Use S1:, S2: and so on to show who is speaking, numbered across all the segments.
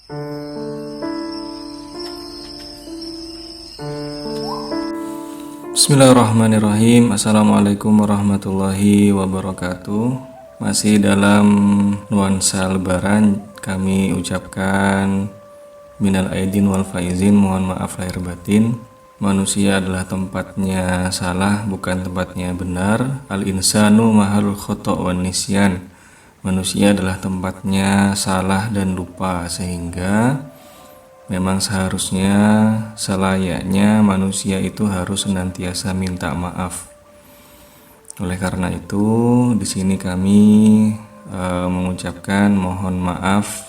S1: Bismillahirrahmanirrahim. Assalamualaikum warahmatullahi wabarakatuh. Masih dalam nuansa lebaran, kami ucapkan minal aidin wal faizin, mohon maaf lahir batin. Manusia adalah tempatnya salah, bukan tempatnya benar. Al-insanu mahalul khoto' wan nisyan. Manusia adalah tempatnya salah dan lupa, sehingga memang seharusnya selayaknya manusia itu harus senantiasa minta maaf. Oleh karena itu, di sini kami mengucapkan mohon maaf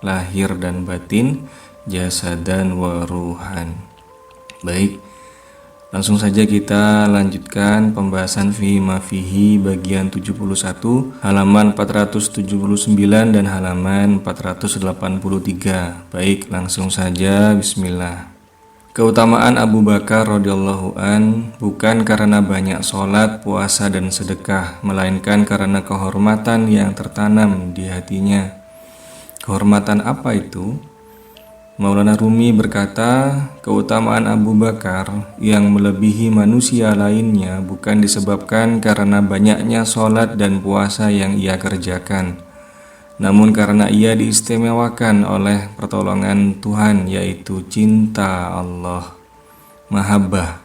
S1: lahir dan batin, jasadan wa ruhan. Baik, langsung saja kita lanjutkan pembahasan Fihi ma Fihi bagian 71, halaman 479 dan halaman 483. Baik, langsung saja, bismillah. Keutamaan Abu Bakar radhiyallahu an bukan karena banyak sholat, puasa, dan sedekah, melainkan karena kehormatan yang tertanam di hatinya. Kehormatan apa itu? Maulana Rumi berkata, keutamaan Abu Bakar yang melebihi manusia lainnya bukan disebabkan karena banyaknya sholat dan puasa yang ia kerjakan, namun karena ia diistimewakan oleh pertolongan Tuhan, yaitu cinta Allah, mahabbah.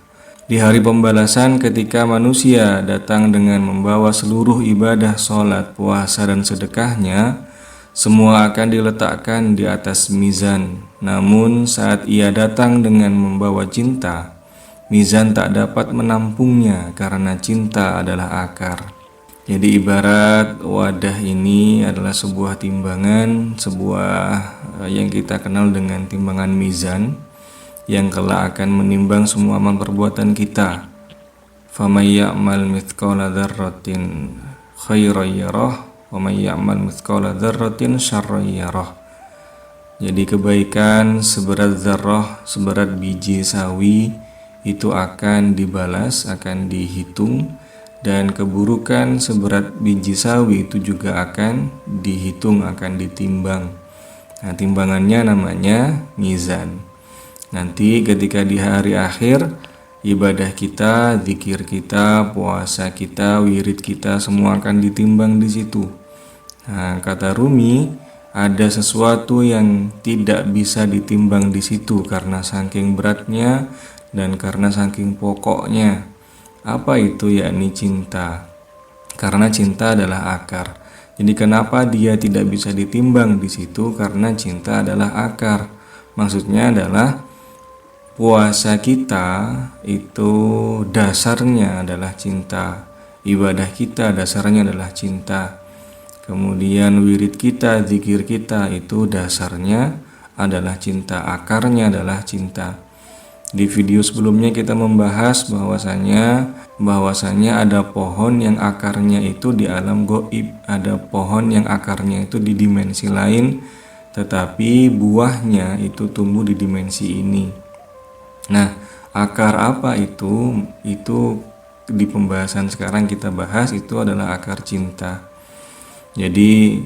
S1: Di hari pembalasan, ketika manusia datang dengan membawa seluruh ibadah sholat, puasa, dan sedekahnya, semua akan diletakkan di atas mizan. Namun saat ia datang dengan membawa cinta, mizan tak dapat menampungnya karena cinta adalah akar. Jadi ibarat wadah ini adalah sebuah timbangan, yang kita kenal dengan timbangan mizan, yang kelak akan menimbang semua amal perbuatan kita. Famay ya'mal mithqala dzarratin khairan yarah wa may ya'mal mithqala dzarratin syarran yarah. Jadi kebaikan seberat zarrah, seberat biji sawi itu akan dibalas, akan dihitung, dan keburukan seberat biji sawi itu juga akan dihitung, akan ditimbang. Nah, timbangannya namanya mizan. Nanti ketika di hari akhir, ibadah kita, zikir kita, puasa kita, wirid kita semua akan ditimbang di situ. Nah, kata Rumi, ada sesuatu yang tidak bisa ditimbang di situ karena saking beratnya dan karena saking pokoknya. Apa itu? Yakni cinta. Karena cinta adalah akar. Jadi kenapa dia tidak bisa ditimbang di situ? Karena cinta adalah akar. Maksudnya adalah puasa kita itu dasarnya adalah cinta. Ibadah kita dasarnya adalah cinta. Kemudian wirid kita, zikir kita itu dasarnya adalah cinta, akarnya adalah cinta. Di video sebelumnya kita membahas bahwasanya ada pohon yang akarnya itu di alam gaib, ada pohon yang akarnya itu di dimensi lain, tetapi buahnya itu tumbuh di dimensi ini. Nah, akar apa itu? Itu di pembahasan sekarang kita bahas, itu adalah akar cinta. Jadi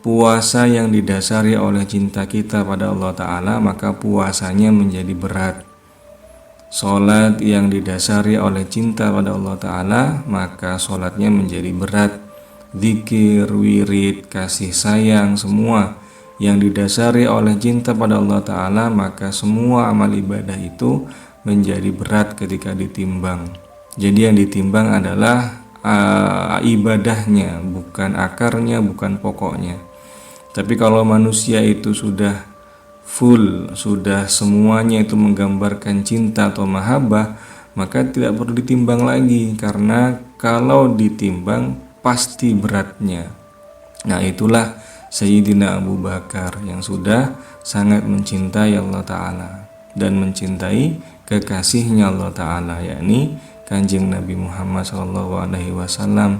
S1: puasa yang didasari oleh cinta kita pada Allah Ta'ala, maka puasanya menjadi berat. Sholat yang didasari oleh cinta pada Allah Ta'ala, maka sholatnya menjadi berat. Zikir, wirid, kasih sayang, semua yang didasari oleh cinta pada Allah Ta'ala, maka semua amal ibadah itu menjadi berat ketika ditimbang. Jadi yang ditimbang adalah ibadahnya, bukan akarnya, bukan pokoknya. Tapi kalau manusia itu sudah full, sudah semuanya itu menggambarkan cinta atau mahabbah, maka tidak perlu ditimbang lagi, karena kalau ditimbang pasti beratnya. Nah, itulah Sayyidina Abu Bakar yang sudah sangat mencintai Allah Ta'ala dan mencintai kekasihnya Allah Ta'ala, yakni Kanjeng Nabi Muhammad SAW.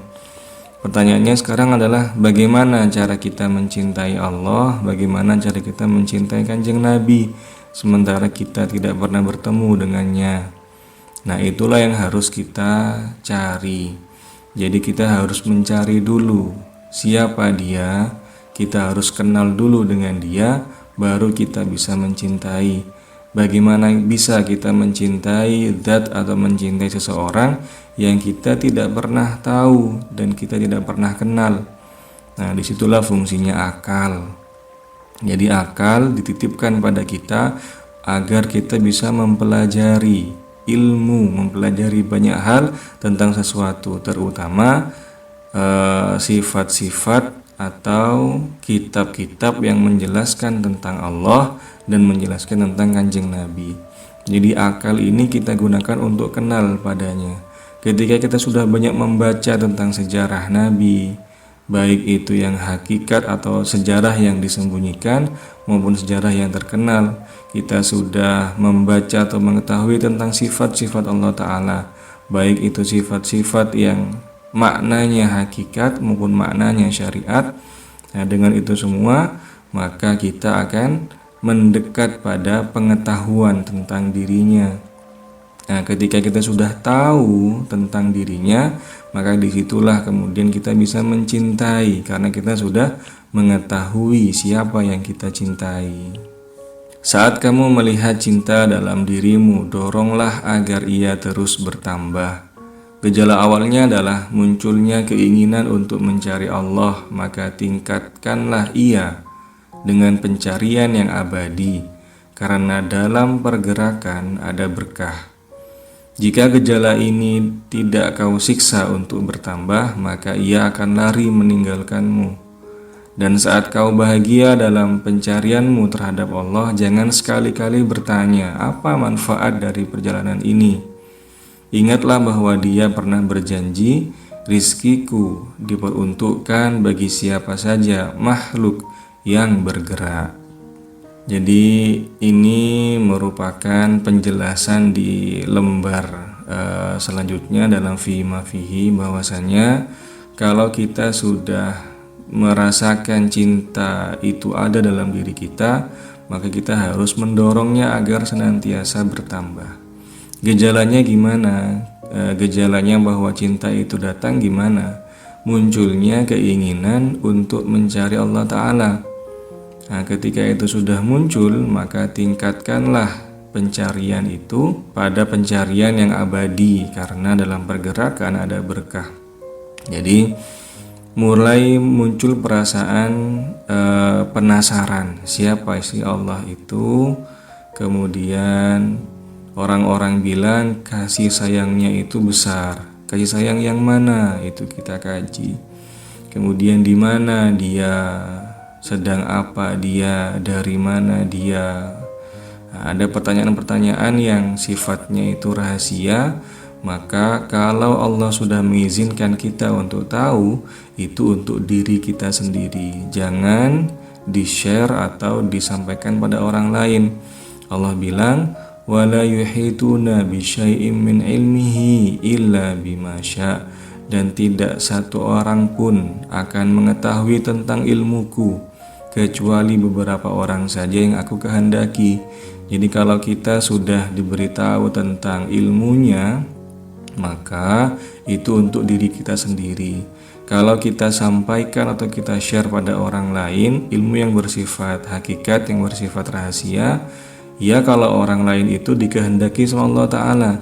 S1: Pertanyaannya sekarang adalah bagaimana cara kita mencintai Allah, bagaimana cara kita mencintai Kanjeng Nabi sementara kita tidak pernah bertemu dengannya. Nah, itulah yang harus kita cari. Jadi kita harus mencari dulu siapa dia, kita harus kenal dulu dengan dia, baru kita bisa mencintai. Bagaimana bisa kita mencintai zat atau mencintai seseorang yang kita tidak pernah tahu dan kita tidak pernah kenal? Nah, disitulah fungsinya akal. Jadi akal dititipkan pada kita agar kita bisa mempelajari ilmu, mempelajari banyak hal tentang sesuatu, terutama sifat-sifat atau kitab-kitab yang menjelaskan tentang Allah dan menjelaskan tentang Kanjeng Nabi. Jadi akal ini kita gunakan untuk kenal padanya. Ketika kita sudah banyak membaca tentang sejarah Nabi, baik itu yang hakikat atau sejarah yang disembunyikan maupun sejarah yang terkenal, kita sudah membaca atau mengetahui tentang sifat-sifat Allah Ta'ala, baik itu sifat-sifat yang maknanya hakikat maupun maknanya syariat. Nah, dengan itu semua maka kita akan mendekat pada pengetahuan tentang dirinya. Nah, ketika kita sudah tahu tentang dirinya, maka disitulah kemudian kita bisa mencintai, karena kita sudah mengetahui siapa yang kita cintai. Saat kamu melihat cinta dalam dirimu, doronglah agar ia terus bertambah. Gejala awalnya adalah munculnya keinginan untuk mencari Allah, maka tingkatkanlah ia dengan pencarian yang abadi, karena dalam pergerakan ada berkah. Jika gejala ini tidak kau siksa untuk bertambah, maka ia akan lari meninggalkanmu. Dan saat kau bahagia dalam pencarianmu terhadap Allah, jangan sekali-kali bertanya, apa manfaat dari perjalanan ini? Ingatlah bahwa Dia pernah berjanji, rizkiku diperuntukkan bagi siapa saja makhluk yang bergerak. Jadi ini merupakan penjelasan di lembar selanjutnya dalam Fihi ma Fihi, bahwasanya kalau kita sudah merasakan cinta itu ada dalam diri kita, maka kita harus mendorongnya agar senantiasa bertambah. Gejalanya gimana? Gejalanya bahwa cinta itu datang gimana? Munculnya keinginan untuk mencari Allah Ta'ala. Nah, ketika itu sudah muncul, maka tingkatkanlah pencarian itu pada pencarian yang abadi, karena dalam pergerakan ada berkah. Jadi mulai muncul perasaan penasaran, siapa sih Allah itu. Kemudian orang-orang bilang kasih sayangnya itu besar. Kasih sayang yang mana? Itu kita kaji. Kemudian di mana dia, sedang apa dia, dari mana dia. Nah, ada pertanyaan-pertanyaan yang sifatnya itu rahasia. Maka kalau Allah sudah mengizinkan kita untuk tahu, itu untuk diri kita sendiri. Jangan di-share atau disampaikan pada orang lain. Allah bilang, wala yuhituna bisyai'im min ilmihi illa bima sya', dan tidak satu orang pun akan mengetahui tentang ilmuku kecuali beberapa orang saja yang aku kehendaki. Jadi kalau kita sudah diberitahu tentang ilmunya, maka itu untuk diri kita sendiri. Kalau kita sampaikan atau kita share pada orang lain ilmu yang bersifat hakikat, yang bersifat rahasia, ya kalau orang lain itu dikehendaki sama Allah Ta'ala.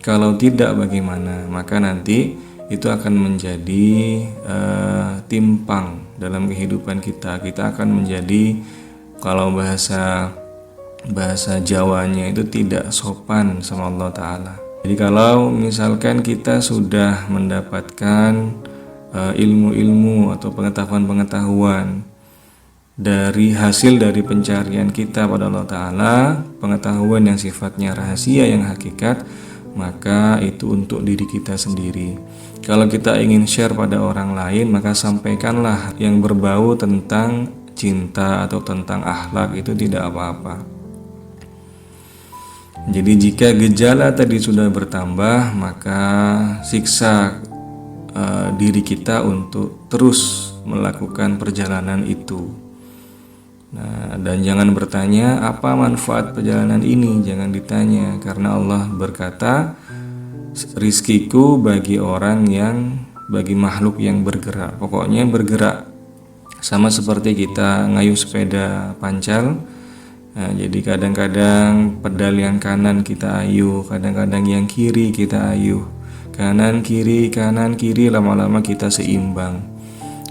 S1: Kalau tidak bagaimana? Maka nanti itu akan menjadi timpang dalam kehidupan kita. Kita akan menjadi, kalau bahasa Jawanya itu tidak sopan sama Allah Ta'ala. Jadi kalau misalkan kita sudah mendapatkan ilmu-ilmu atau pengetahuan-pengetahuan dari hasil dari pencarian kita pada Allah Ta'ala, pengetahuan yang sifatnya rahasia, yang hakikat, maka itu untuk diri kita sendiri. Kalau kita ingin share pada orang lain, maka sampaikanlah yang berbau tentang cinta atau tentang akhlak, itu tidak apa-apa. Jadi jika gejala tadi sudah bertambah, maka siksa diri kita untuk terus melakukan perjalanan itu. Nah, dan jangan bertanya apa manfaat perjalanan ini, jangan ditanya, karena Allah berkata, rizkiku bagi makhluk yang bergerak. Pokoknya bergerak. Sama seperti kita ngayuh sepeda pancal. Nah, jadi kadang-kadang pedal yang kanan kita ayuh, kadang-kadang yang kiri kita ayuh. Kanan kiri, lama-lama kita seimbang.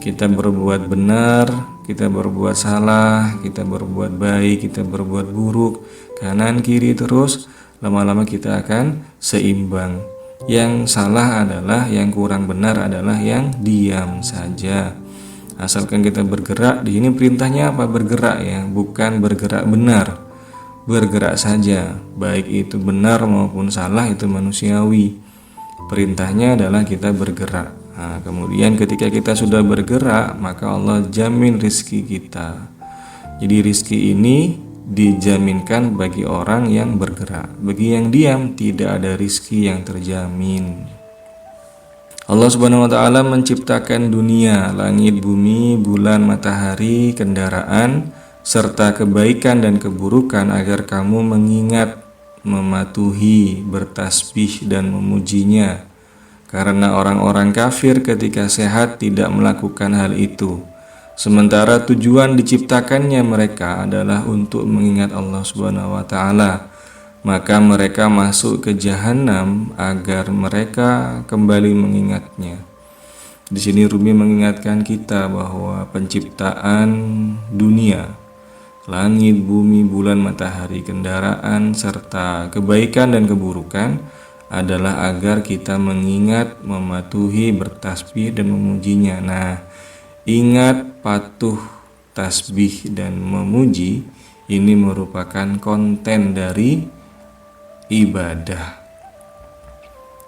S1: Kita berbuat benar, kita berbuat salah, kita berbuat baik, kita berbuat buruk. Kanan kiri terus, lama-lama kita akan seimbang. Yang salah adalah, yang kurang benar adalah yang diam saja. Asalkan kita bergerak, di sini perintahnya apa? Bergerak ya, bukan bergerak benar. Bergerak saja, baik itu benar maupun salah itu manusiawi. Perintahnya adalah kita bergerak. Nah, kemudian ketika kita sudah bergerak, maka Allah jamin rizki kita. Jadi rizki ini dijaminkan bagi orang yang bergerak. Bagi yang diam, tidak ada rizki yang terjamin. Allah Subhanahu wa taala menciptakan dunia, langit, bumi, bulan, matahari, kendaraan, serta kebaikan dan keburukan agar kamu mengingat, mematuhi, bertasbih dan memujinya. Karena orang-orang kafir ketika sehat tidak melakukan hal itu. Sementara tujuan diciptakannya mereka adalah untuk mengingat Allah Subhanahu wa taala. Maka mereka masuk ke jahanam agar mereka kembali mengingatnya. Di sini Rumi mengingatkan kita bahwa penciptaan dunia, langit, bumi, bulan, matahari, kendaraan, serta kebaikan dan keburukan adalah agar kita mengingat, mematuhi, bertasbih dan memujinya. Nah, ingat, patuh, tasbih dan memuji ini merupakan konten dari ibadah.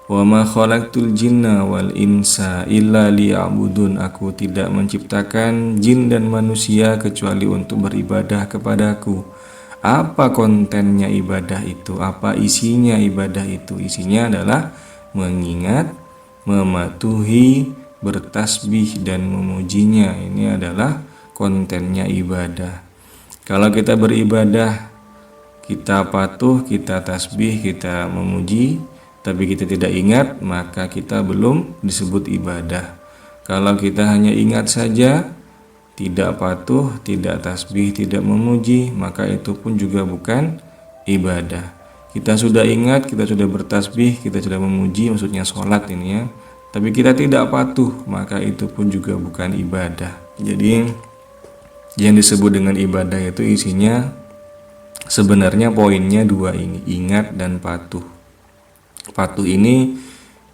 S1: Wa ma khalaqtul jinna wal insa illa liya'budun. Aku tidak menciptakan jin dan manusia kecuali untuk beribadah kepadaku. Apa kontennya ibadah itu? Apa isinya ibadah itu? Isinya adalah mengingat, mematuhi, bertasbih dan memujinya. Ini adalah kontennya ibadah. Kalau kita beribadah, kita patuh, kita tasbih, kita memuji, tapi kita tidak ingat, maka kita belum disebut ibadah. Kalau kita hanya ingat saja, tidak patuh, tidak tasbih, tidak memuji, maka itu pun juga bukan ibadah. Kita sudah ingat, kita sudah bertasbih, kita sudah memuji, maksudnya sholat ini ya, tapi kita tidak patuh, maka itu pun juga bukan ibadah. Jadi yang disebut dengan ibadah itu isinya sebenarnya poinnya dua ini, ingat dan patuh. Patuh ini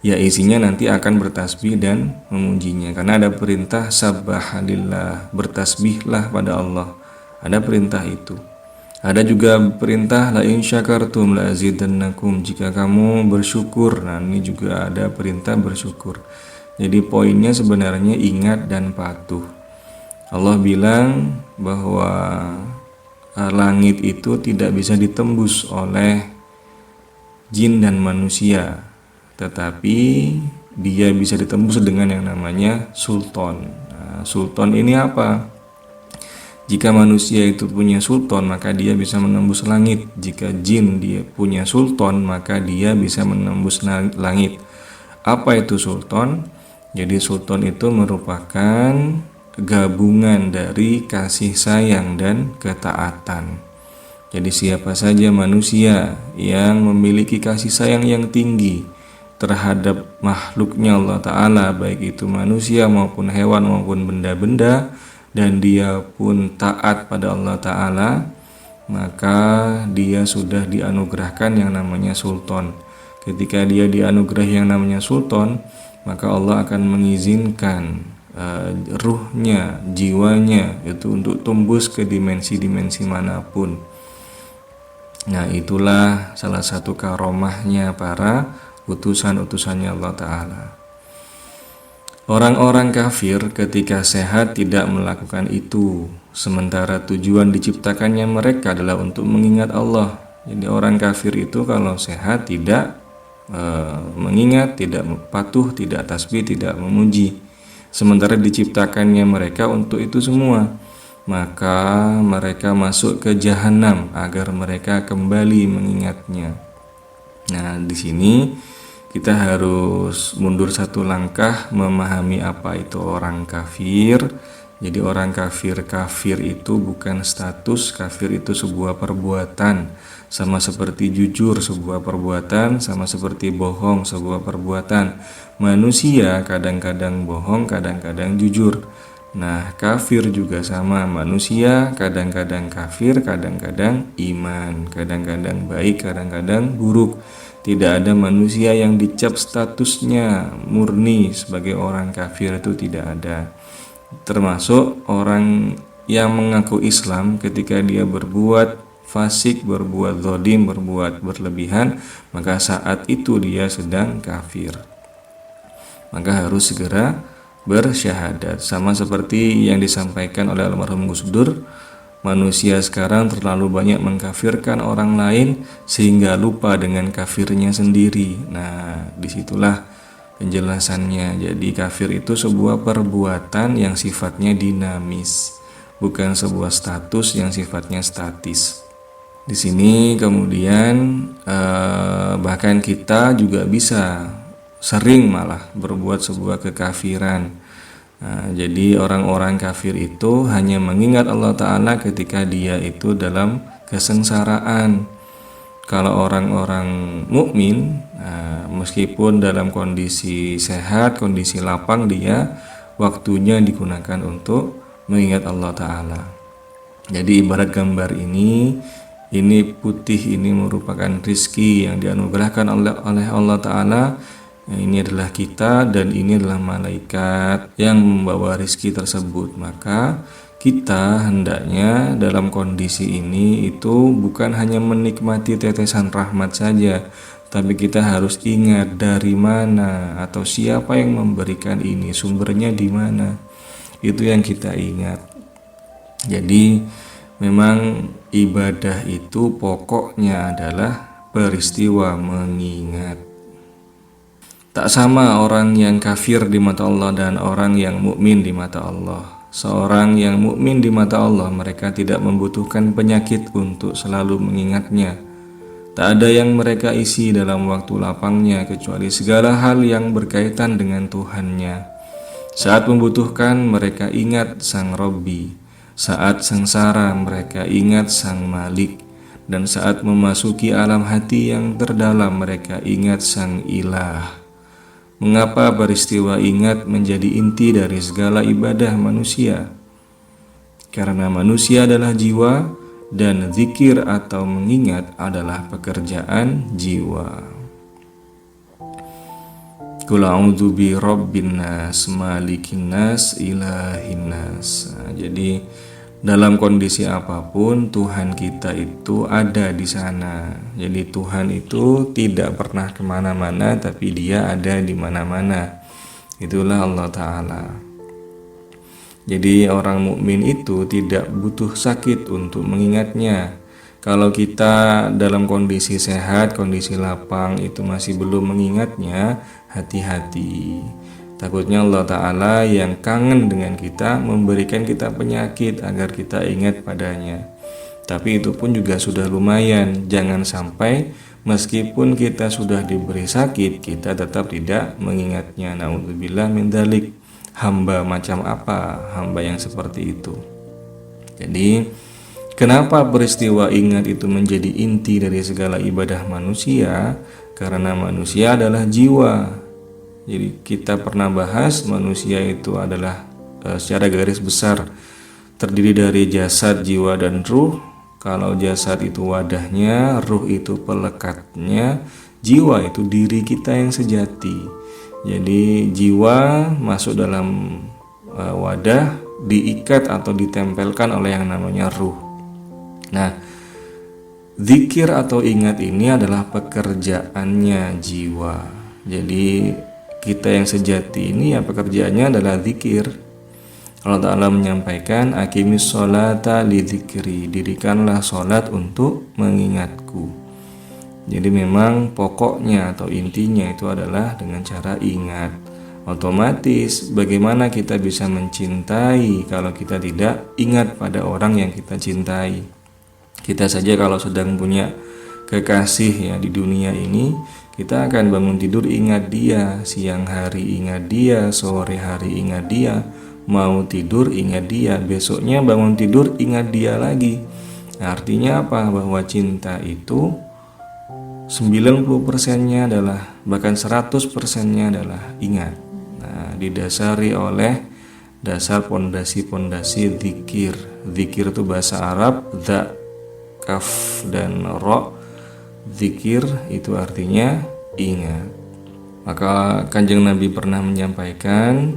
S1: ya isinya nanti akan bertasbih dan memujinya, karena ada perintah sabbahalillah, bertasbihlah pada Allah. Ada perintah itu. Ada juga perintah la in syakartum la azidannakum, jika kamu bersyukur. Nah, ini juga ada perintah bersyukur. Jadi poinnya sebenarnya ingat dan patuh. Allah bilang bahwa langit itu tidak bisa ditembus oleh jin dan manusia, tetapi dia bisa ditembus dengan yang namanya sultan. Nah, sultan ini apa? Jika manusia itu punya sultan, maka dia bisa menembus langit. Jika jin dia punya sultan, maka dia bisa menembus langit. Apa itu sultan? Jadi sultan itu merupakan gabungan dari kasih sayang dan ketaatan. Jadi siapa saja manusia yang memiliki kasih sayang yang tinggi terhadap makhluknya Allah Ta'ala, baik itu manusia maupun hewan maupun benda-benda, dan dia pun taat pada Allah Ta'ala, maka dia sudah dianugerahkan yang namanya sultan. Ketika dia dianugerahi yang namanya sultan, maka Allah akan mengizinkan ruhnya, jiwanya itu untuk tembus ke dimensi-dimensi manapun. Nah, itulah salah satu karomahnya para utusan-utusannya Allah Ta'ala. Orang-orang kafir ketika sehat tidak melakukan itu, sementara tujuan diciptakannya mereka adalah untuk mengingat Allah. Jadi orang kafir itu kalau sehat tidak mengingat, tidak patuh, tidak tasbih, tidak memuji. Sementara diciptakannya mereka untuk itu semua, maka mereka masuk ke jahanam agar mereka kembali mengingatnya. Nah, di sini kita harus mundur satu langkah memahami apa itu orang kafir. Jadi orang kafir itu bukan status, kafir itu sebuah perbuatan. Sama seperti jujur sebuah perbuatan, sama seperti bohong sebuah perbuatan. Manusia kadang-kadang bohong, kadang-kadang jujur. Nah, kafir juga sama, manusia kadang-kadang kafir, kadang-kadang iman, kadang-kadang baik, kadang-kadang buruk. Tidak ada manusia yang dicap statusnya murni sebagai orang kafir, itu tidak ada. Termasuk orang yang mengaku Islam ketika dia berbuat fasik, berbuat zalim, berbuat berlebihan, maka saat itu dia sedang kafir. Maka harus segera bersyahadat. Sama seperti yang disampaikan oleh almarhum Gus Dur, manusia sekarang terlalu banyak mengkafirkan orang lain sehingga lupa dengan kafirnya sendiri. Nah, disitulah penjelasannya. Jadi kafir itu sebuah perbuatan yang sifatnya dinamis, bukan sebuah status yang sifatnya statis. Di sini kemudian bahkan kita juga bisa sering malah berbuat sebuah kekafiran. Nah, jadi orang-orang kafir itu hanya mengingat Allah Ta'ala ketika dia itu dalam kesengsaraan. Kalau orang-orang mukmin, meskipun dalam kondisi sehat, kondisi lapang, dia waktunya digunakan untuk mengingat Allah Ta'ala. Jadi ibarat gambar ini putih, ini merupakan rizki yang dianugerahkan oleh Allah Ta'ala. Ini adalah kita dan ini adalah malaikat yang membawa rizki tersebut. Maka kita hendaknya dalam kondisi ini itu bukan hanya menikmati tetesan rahmat saja, tapi kita harus ingat dari mana atau siapa yang memberikan ini, sumbernya di mana. Itu yang kita ingat. Jadi memang ibadah itu pokoknya adalah peristiwa mengingat. Tak sama orang yang kafir di mata Allah dan orang yang mukmin di mata Allah. Seorang yang mukmin di mata Allah, mereka tidak membutuhkan penyakit untuk selalu mengingatnya. Tak ada yang mereka isi dalam waktu lapangnya kecuali segala hal yang berkaitan dengan Tuhannya. Saat membutuhkan, mereka ingat Sang Robbi. Saat sengsara, mereka ingat Sang Malik. Dan saat memasuki alam hati yang terdalam, mereka ingat Sang Ilah. Mengapa peristiwa ingat menjadi inti dari segala ibadah manusia? Karena manusia adalah jiwa dan zikir atau mengingat adalah pekerjaan jiwa. Qul a'udzu bi rabbin nas, malikin nas, ilahin nas. Jadi dalam kondisi apapun Tuhan kita itu ada di sana. Jadi Tuhan itu tidak pernah kemana-mana, tapi Dia ada di mana-mana. Itulah Allah Ta'ala. Jadi orang mukmin itu tidak butuh sakit untuk mengingatnya. Kalau kita dalam kondisi sehat, kondisi lapang itu masih belum mengingatnya, hati-hati. Takutnya Allah Ta'ala yang kangen dengan kita memberikan kita penyakit agar kita ingat padanya. Tapi itu pun juga sudah lumayan. Jangan sampai meskipun kita sudah diberi sakit, kita tetap tidak mengingatnya. Na'udzubillah min dzalik. Hamba macam apa? Hamba yang seperti itu. Jadi kenapa peristiwa ingat itu menjadi inti dari segala ibadah manusia? Karena manusia adalah jiwa. Jadi kita pernah bahas manusia itu adalah secara garis besar terdiri dari jasad, jiwa, dan ruh. Kalau jasad itu wadahnya, ruh itu pelekatnya, jiwa itu diri kita yang sejati. Jadi jiwa masuk dalam wadah, diikat atau ditempelkan oleh yang namanya ruh. Nah, zikir atau ingat ini adalah pekerjaannya jiwa. Jadi kita yang sejati ini ya pekerjaannya adalah zikir. Allah Ta'ala menyampaikan aqimis sholata li dzikri, dirikanlah sholat untuk mengingatku. Jadi memang pokoknya atau intinya itu adalah dengan cara ingat. Otomatis bagaimana kita bisa mencintai kalau kita tidak ingat pada orang yang kita cintai. Kita saja kalau sedang punya kekasih ya di dunia ini, kita akan bangun tidur ingat dia, siang hari ingat dia, sore hari ingat dia, mau tidur ingat dia, besoknya bangun tidur ingat dia lagi. Nah, artinya apa? Bahwa cinta itu 90%-nya adalah, bahkan 100%-nya adalah ingat. Nah, didasari oleh dasar pondasi-pondasi zikir. Zikir itu bahasa Arab, za, kaf, dan ro. Zikir itu artinya ingat. Maka Kanjeng Nabi pernah menyampaikan,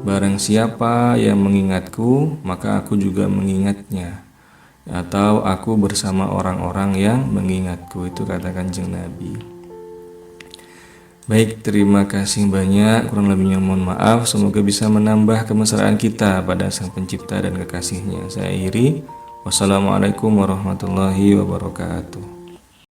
S1: barang siapa yang mengingatku, maka aku juga mengingatnya, atau aku bersama orang-orang yang mengingatku. Itu kata Kanjeng Nabi. Baik, terima kasih banyak. Kurang lebihnya mohon maaf. Semoga bisa menambah kemesraan kita pada Sang Pencipta dan kekasihnya. Saya akhiri. Wassalamualaikum warahmatullahi wabarakatuh.